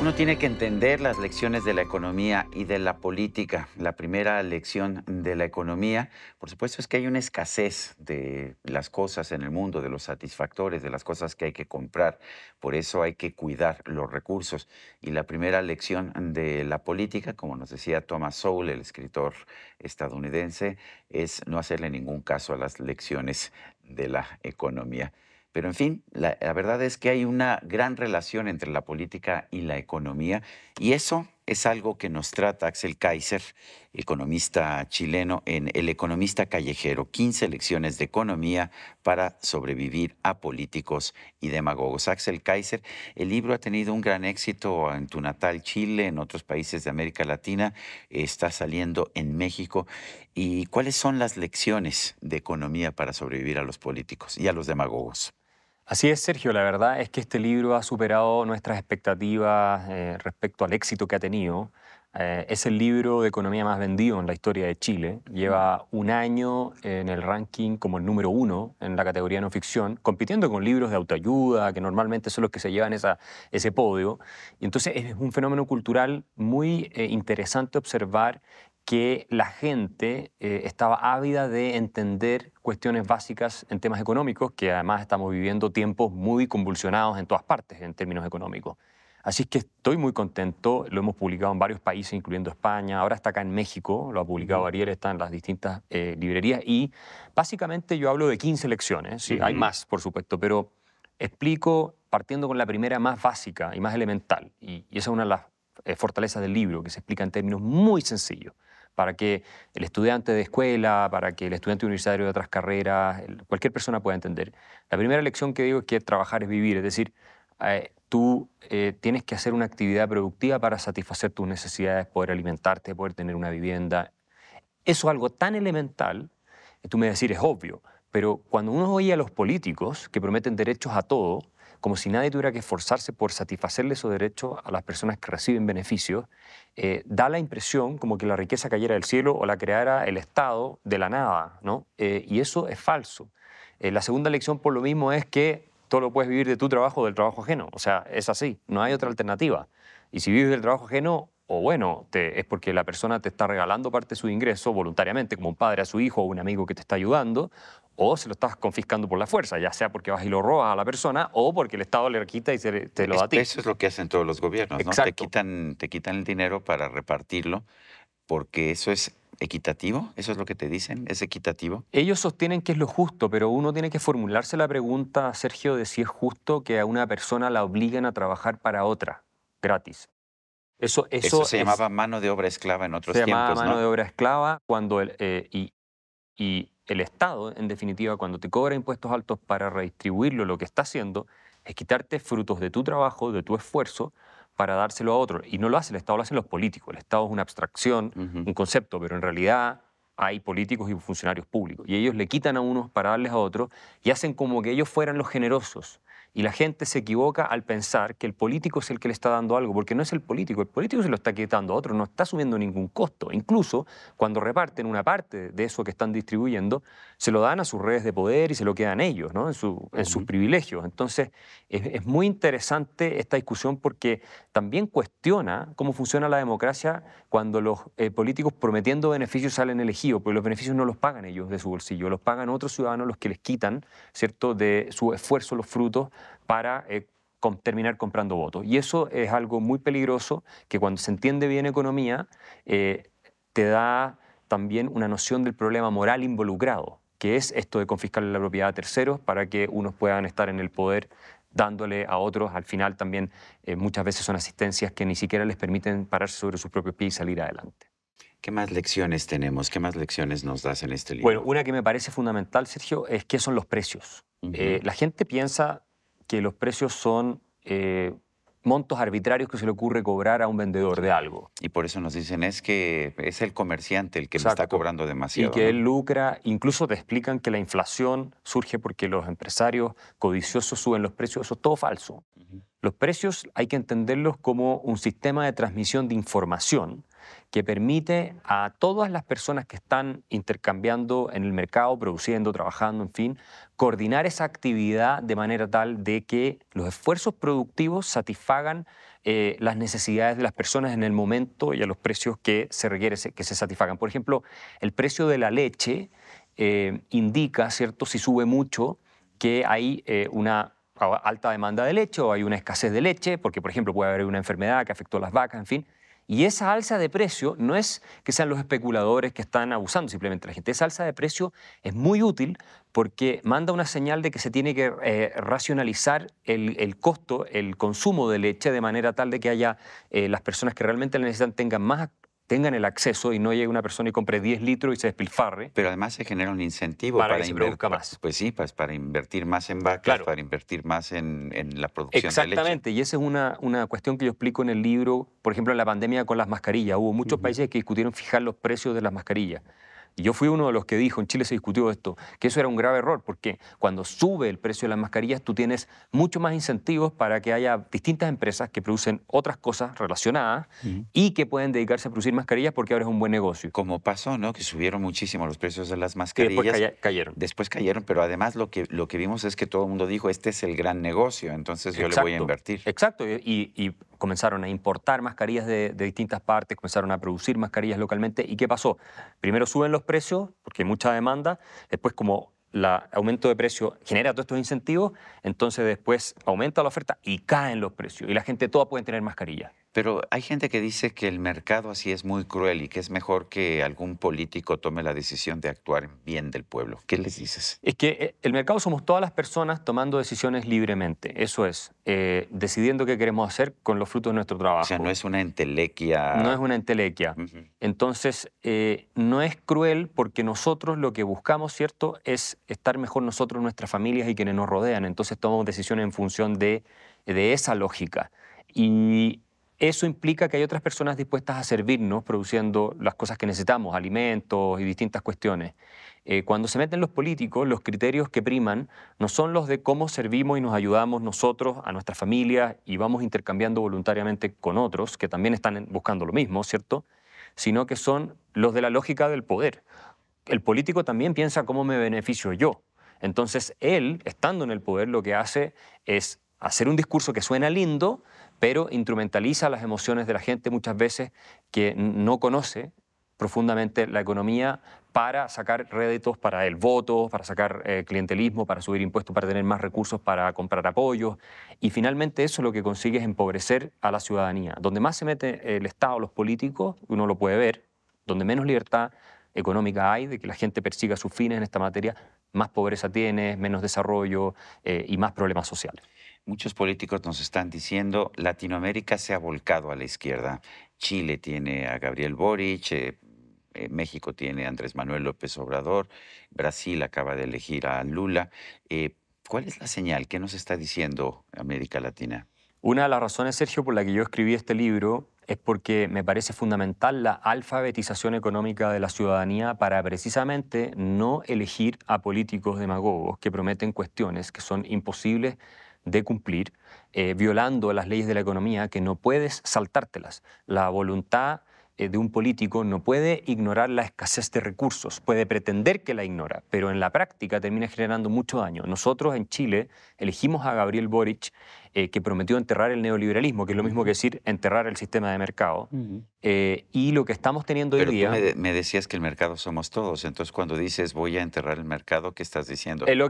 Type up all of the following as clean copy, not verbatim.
Uno tiene que entender las lecciones de la economía y de la política. La primera lección de la economía, por supuesto, es que hay una escasez de las cosas en el mundo, de los satisfactores, de las cosas que hay que comprar. Por eso hay que cuidar los recursos. Y la primera lección de la política, como nos decía Thomas Sowell, el escritor estadounidense, es no hacerle ningún caso a las lecciones de la economía. Pero en fin, la verdad es que hay una gran relación entre la política y la economía, y eso es algo que nos trata Axel Kaiser, economista chileno, en El economista callejero, 15 lecciones de economía para sobrevivir a políticos y demagogos. Axel Kaiser, el libro ha tenido un gran éxito en tu natal Chile, en otros países de América Latina, está saliendo en México. ¿Y cuáles son las lecciones de economía para sobrevivir a los políticos y a los demagogos? Así es, Sergio. La verdad es que este libro ha superado nuestras expectativas respecto al éxito que ha tenido. Es el libro de economía más vendido en la historia de Chile. Lleva un año en el ranking como el número uno en la categoría no ficción, compitiendo con libros de autoayuda, que normalmente son los que se llevan ese podio. Y entonces es un fenómeno cultural muy interesante observar que la gente estaba ávida de entender cuestiones básicas en temas económicos, que además estamos viviendo tiempos muy convulsionados en todas partes en términos económicos. Así es que estoy muy contento, lo hemos publicado en varios países, incluyendo España, ahora está acá en México, lo ha publicado Ujú, Ariel, está en las distintas librerías, y básicamente yo hablo de 15 lecciones, sí, hay ujú. más, por supuesto, pero explico partiendo con la primera más básica y más elemental, y esa es una de las fortalezas del libro, que se explica en términos muy sencillos para que el estudiante de escuela, para que el estudiante universitario de otras carreras, cualquier persona pueda entender. La primera lección que digo es que trabajar es vivir, es decir, tú tienes que hacer una actividad productiva para satisfacer tus necesidades, poder alimentarte, poder tener una vivienda. Eso es algo tan elemental, tú me vas a decir, es obvio, pero cuando uno oye a los políticos que prometen derechos a todo, como si nadie tuviera que esforzarse por satisfacerle esos derechos a las personas que reciben beneficios, da la impresión como que la riqueza cayera del cielo o la creara el Estado de la nada, ¿no? Y eso es falso. La segunda lección por lo mismo es que todo lo puedes vivir de tu trabajo o del trabajo ajeno. O sea, es así, no hay otra alternativa. Y si vives del trabajo ajeno, o bueno, es porque la persona te está regalando parte de su ingreso voluntariamente, como un padre a su hijo o un amigo que te está ayudando, o se lo estás confiscando por la fuerza, ya sea porque vas y lo robas a la persona o porque el Estado le quita y te lo da a ti. Eso es lo que hacen todos los gobiernos, ¿no? Exacto. Te quitan el dinero para repartirlo, porque eso es equitativo, ¿eso es lo que te dicen? ¿Es equitativo? Ellos sostienen que es lo justo, pero uno tiene que formularse la pregunta, Sergio, de si es justo que a una persona la obliguen a trabajar para otra, gratis. Eso, Eso eso se es, llamaba mano de obra esclava en se otros llama tiempos, mano ¿no? de obra esclava cuando y el Estado, en definitiva, cuando te cobra impuestos altos para redistribuirlo, lo que está haciendo es quitarte frutos de tu trabajo, de tu esfuerzo, para dárselo a otro. Y no lo hace el Estado, lo hacen los políticos. El Estado es una abstracción, Ujú. un concepto, pero en realidad hay políticos y funcionarios públicos. Y ellos le quitan a unos para darles a otros y hacen como que ellos fueran los generosos. Y la gente se equivoca al pensar que el político es el que le está dando algo, porque no es el político se lo está quitando a otro, no está asumiendo ningún costo. Incluso cuando reparten una parte de eso que están distribuyendo, se lo dan a sus redes de poder y se lo quedan ellos, ¿no? En sus Ujú. privilegios. Entonces, es muy interesante esta discusión porque también cuestiona cómo funciona la democracia cuando los políticos prometiendo beneficios salen elegidos, porque los beneficios no los pagan ellos de su bolsillo, los pagan otros ciudadanos los que les quitan, ¿cierto?, de su esfuerzo los frutos para terminar comprando votos. Y eso es algo muy peligroso que cuando se entiende bien economía, te da también una noción del problema moral involucrado, que es esto de confiscarle la propiedad a terceros para que unos puedan estar en el poder dándole a otros. Al final también muchas veces son asistencias que ni siquiera les permiten pararse sobre sus propios pies y salir adelante. ¿Qué más lecciones tenemos? ¿Qué más lecciones nos das en este Bueno, libro? una que me parece fundamental, Sergio, es qué son los precios. Ujú. La gente piensa que los precios son montos arbitrarios que se le ocurre cobrar a un vendedor de algo. Y por eso nos dicen, es que es el comerciante el que me está Exacto. cobrando Y demasiado, que ¿no? él lucra, incluso te explican que la inflación surge porque los empresarios codiciosos suben los precios, eso es todo falso. Ujú. Los precios hay que entenderlos como un sistema de transmisión de información que permite a todas las personas que están intercambiando en el mercado, produciendo, trabajando, en fin, coordinar esa actividad de manera tal de que los esfuerzos productivos satisfagan las necesidades de las personas en el momento y a los precios que se requiere que se satisfagan. Por ejemplo, el precio de la leche indica, ¿cierto?, si sube mucho, que hay una alta demanda de leche o hay una escasez de leche, porque, por ejemplo, puede haber una enfermedad que afectó a las vacas, en fin. Y esa alza de precio no es que sean los especuladores que están abusando simplemente de la gente. Esa alza de precio es muy útil porque manda una señal de que se tiene que racionalizar el costo, el consumo de leche, de manera tal de que haya las personas que realmente la necesitan tengan el acceso y no llegue una persona y compre 10 litros y se despilfarre. Pero además se genera un incentivo Para que se produzca más. Pues sí, pues para invertir más en vacas, Claro. para invertir más en la producción de leche. Exactamente, y esa es una cuestión que yo explico en el libro, por ejemplo, en la pandemia con las mascarillas. Hubo muchos países que discutieron fijar los precios de las mascarillas. Y yo fui uno de los que dijo, en Chile se discutió esto, que eso era un grave error, porque cuando sube el precio de las mascarillas, tú tienes mucho más incentivos para que haya distintas empresas que producen otras cosas relacionadas y que pueden dedicarse a producir mascarillas porque ahora es un buen negocio. Como pasó, ¿no? Que subieron muchísimo los precios de las Y después mascarillas. cayeron. Después cayeron, pero además lo que vimos es que todo el mundo dijo, este es el gran negocio, entonces yo le voy a invertir. Exacto, y comenzaron a importar mascarillas de distintas partes, comenzaron a producir mascarillas localmente. ¿Y qué pasó? Primero suben los precios, porque hay mucha demanda, después como el aumento de precio genera todos estos incentivos, entonces después aumenta la oferta y caen los precios, y la gente toda puede tener mascarillas. Pero hay gente que dice que el mercado así es muy cruel y que es mejor que algún político tome la decisión de actuar en bien del pueblo. ¿Qué les dices? Es que el mercado somos todas las personas tomando decisiones libremente, eso es, decidiendo qué queremos hacer con los frutos de nuestro trabajo. O sea, no es una entelequia. No es una entelequia. Ujú. Entonces, no es cruel porque nosotros lo que buscamos, ¿cierto?, es estar mejor nosotros, nuestras familias y quienes nos rodean. Entonces, tomamos decisiones en función de esa lógica. Y eso implica que hay otras personas dispuestas a servirnos produciendo las cosas que necesitamos, alimentos y distintas cuestiones. Cuando se meten los políticos, los criterios que priman no son los de cómo servimos y nos ayudamos nosotros a nuestra familia y vamos intercambiando voluntariamente con otros que también están buscando lo mismo, ¿cierto?, sino que son los de la lógica del poder. El político también piensa cómo me beneficio yo. Entonces, él, estando en el poder, lo que hace es hacer un discurso que suena lindo, pero instrumentaliza las emociones de la gente muchas veces que no conoce profundamente la economía para sacar réditos para el voto, para sacar clientelismo, para subir impuestos, para tener más recursos para comprar apoyos. Y finalmente eso lo que consigue es empobrecer a la ciudadanía. Donde más se mete el Estado, los políticos, uno lo puede ver, donde menos libertad económica hay de que la gente persiga sus fines en esta materia, más pobreza tiene, menos desarrollo y más problemas sociales. Muchos políticos nos están diciendo, Latinoamérica se ha volcado a la izquierda. Chile tiene a Gabriel Boric, México tiene a Andrés Manuel López Obrador, Brasil acaba de elegir a Lula. ¿Cuál es la señal? ¿Qué nos está diciendo América Latina? Una de las razones, Sergio, por la que yo escribí este libro es porque me parece fundamental la alfabetización económica de la ciudadanía para precisamente no elegir a políticos demagogos que prometen cuestiones que son imposibles de cumplir, violando las leyes de la economía que no puedes saltártelas. La voluntad de un político no puede ignorar la escasez de recursos, puede pretender que la ignora, pero en la práctica termina generando mucho daño. Nosotros en Chile elegimos a Gabriel Boric, que prometió enterrar el neoliberalismo, que es lo mismo que decir enterrar el sistema de mercado. Y lo que estamos teniendo hoy Pero día... tú me decías que el mercado somos todos, entonces cuando dices voy a enterrar el mercado, ¿qué estás diciendo? Lo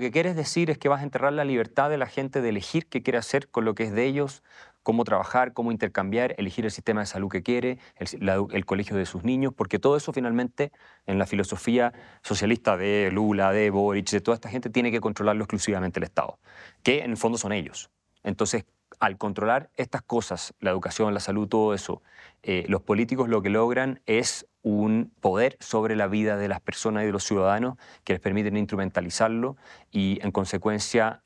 que quieres decir es que vas a enterrar la libertad de la gente de elegir qué quiere hacer con lo que es de ellos, cómo trabajar, cómo intercambiar, elegir el sistema de salud que quiere, el colegio de sus niños, porque todo eso finalmente en la filosofía socialista de Lula, de Boric, de toda esta gente, tiene que controlarlo exclusivamente el Estado, que en el fondo son ellos. Entonces, al controlar estas cosas, la educación, la salud, todo eso, los políticos lo que logran es un poder sobre la vida de las personas y de los ciudadanos que les permiten instrumentalizarlo y, en consecuencia,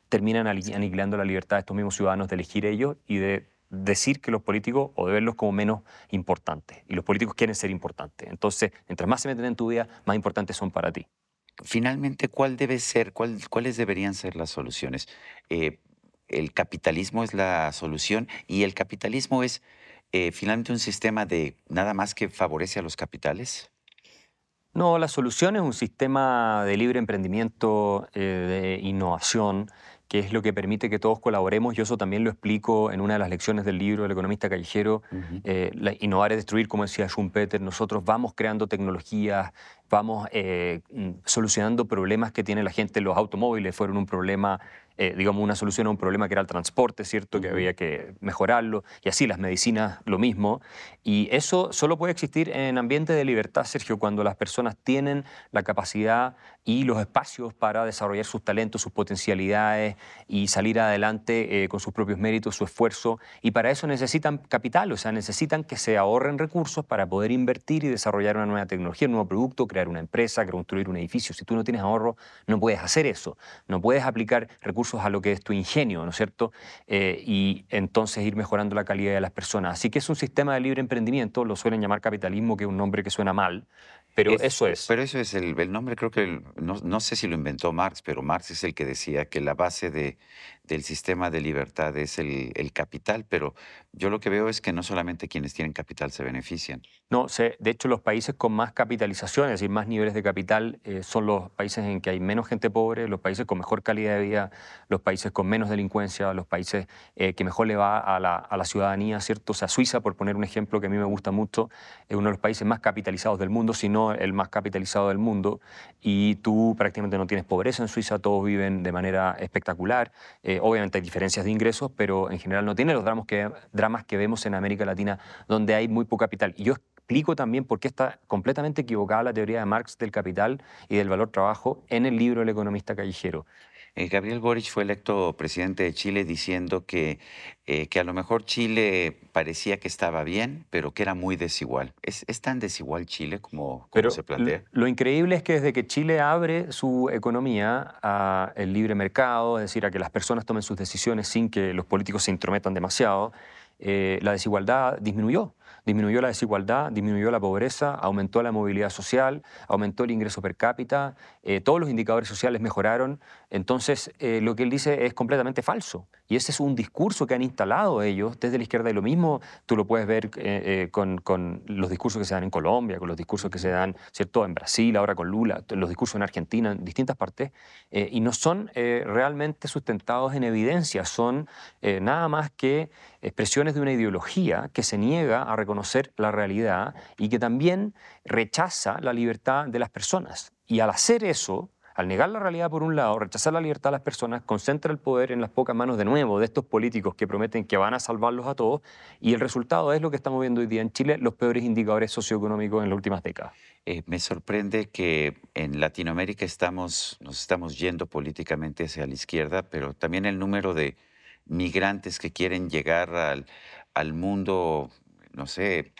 terminan aniquilando la libertad de estos mismos ciudadanos de elegir ellos y de decir que los políticos o de verlos como menos importantes. Y los políticos quieren ser importantes. Entonces, mientras más se meten en tu vida, más importantes son para ti. Finalmente, ¿cuál debe ser, cuáles deberían ser las soluciones? El capitalismo es la solución y el capitalismo es finalmente un sistema de nada más que favorece a los capitales? No, la solución es un sistema de libre emprendimiento, de innovación, que es lo que permite que todos colaboremos. Yo eso también lo explico en una de las lecciones del libro del economista callejero. Ujú. Innovar es destruir, como decía Schumpeter. Nosotros vamos creando tecnologías, vamos solucionando problemas que tiene la gente. Los automóviles fueron un problema, digamos, una solución a un problema que era el transporte, ¿cierto? Que Ujú. había que mejorarlo. Y así las medicinas, lo mismo. Y eso solo puede existir en ambientes de libertad, Sergio, cuando las personas tienen la capacidad y los espacios para desarrollar sus talentos, sus potencialidades y salir adelante con sus propios méritos, su esfuerzo. Y para eso necesitan capital, o sea, necesitan que se ahorren recursos para poder invertir y desarrollar una nueva tecnología, un nuevo producto, crear una empresa, construir un edificio. Si tú no tienes ahorro, no puedes hacer eso. No puedes aplicar recursos a lo que es tu ingenio, ¿no es cierto? Y entonces ir mejorando la calidad de las personas. Así que es un sistema de libre emprendimiento, lo suelen llamar capitalismo, que es un nombre que suena mal, pero eso es. Pero eso es el nombre, creo que no sé si lo inventó Marx, pero Marx es el que decía que la base del sistema de libertad es el capital, pero yo lo que veo es que no solamente quienes tienen capital se benefician. No, de hecho, los países con más capitalización, es decir, más niveles de capital, son los países en que hay menos gente pobre, los países con mejor calidad de vida, los países con menos delincuencia, los países que mejor le va a la ciudadanía, ¿cierto? O sea, Suiza, por poner un ejemplo que a mí me gusta mucho, es uno de los países más capitalizados del mundo, si no el más capitalizado del mundo, y tú prácticamente no tienes pobreza en Suiza, todos viven de manera espectacular. Obviamente hay diferencias de ingresos, pero en general no tiene los dramas que vemos en América Latina, donde hay muy poco capital. Y yo explico también por qué está completamente equivocada la teoría de Marx del capital y del valor trabajo en el libro El economista callejero. Gabriel Boric fue electo presidente de Chile diciendo que a lo mejor Chile parecía que estaba bien, pero que era muy desigual. ¿Es tan desigual Chile como se Pero plantea? lo increíble es que desde que Chile abre su economía al libre mercado, es decir, a que las personas tomen sus decisiones sin que los políticos se intrometan demasiado, la desigualdad disminuyó. Disminuyó la desigualdad, disminuyó la pobreza, aumentó la movilidad social, aumentó el ingreso per cápita, todos los indicadores sociales mejoraron. Entonces, lo que él dice es completamente falso. Y ese es un discurso que han instalado ellos desde la izquierda. Y lo mismo tú lo puedes ver con los discursos que se dan en Colombia, con los discursos que se dan, ¿cierto?, en Brasil, ahora con Lula, los discursos en Argentina, en distintas partes, y no son realmente sustentados en evidencia, son nada más que expresiones de una ideología que se niega a reconocer la realidad y que también rechaza la libertad de las personas. Y al hacer eso, al negar la realidad por un lado, rechazar la libertad de las personas, concentra el poder en las pocas manos de nuevo de estos políticos que prometen que van a salvarlos a todos, y el resultado es lo que estamos viendo hoy día en Chile, los peores indicadores socioeconómicos en las últimas décadas. Me sorprende que en Latinoamérica nos estamos yendo políticamente hacia la izquierda, pero también el número de migrantes que quieren llegar al mundo, no sé,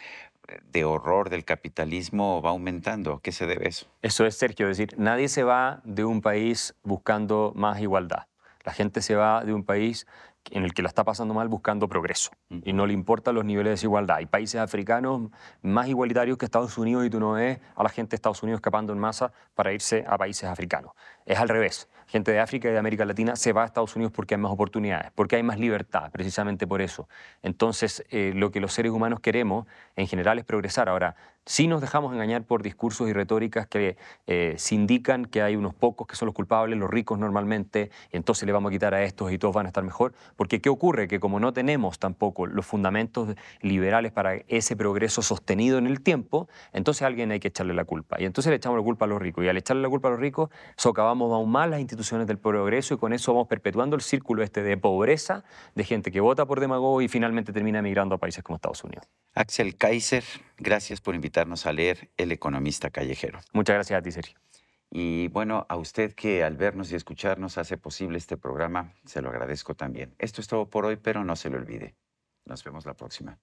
de horror del capitalismo va aumentando. ¿A qué se debe eso? Eso es, Sergio, es decir, nadie se va de un país buscando más igualdad. La gente se va de un país en el que la está pasando mal buscando progreso y Ujú. no le importan los niveles de desigualdad. Hay países africanos más igualitarios que Estados Unidos y tú no ves a la gente de Estados Unidos escapando en masa para irse a países africanos. Es al revés. Gente de África y de América Latina se va a Estados Unidos porque hay más oportunidades, porque hay más libertad, precisamente por eso. Entonces, lo que los seres humanos queremos en general es progresar. Ahora, sí nos dejamos engañar por discursos y retóricas que se indican que hay unos pocos que son los culpables, los ricos normalmente, y entonces le vamos a quitar a estos y todos van a estar mejor. Porque ¿qué ocurre? Que como no tenemos tampoco los fundamentos liberales para ese progreso sostenido en el tiempo, entonces a alguien hay que echarle la culpa. Y entonces le echamos la culpa a los ricos. Y al echarle la culpa a los ricos, socavamos aún más las instituciones del progreso y con eso vamos perpetuando el círculo este de pobreza, de gente que vota por demagogo y finalmente termina emigrando a países como Estados Unidos. Axel Kaiser, gracias por invitarnos a leer El economista callejero. Muchas gracias a ti, Sergio. Y bueno, a usted que al vernos y escucharnos hace posible este programa, se lo agradezco también. Esto es todo por hoy, pero no se lo olvide. Nos vemos la próxima.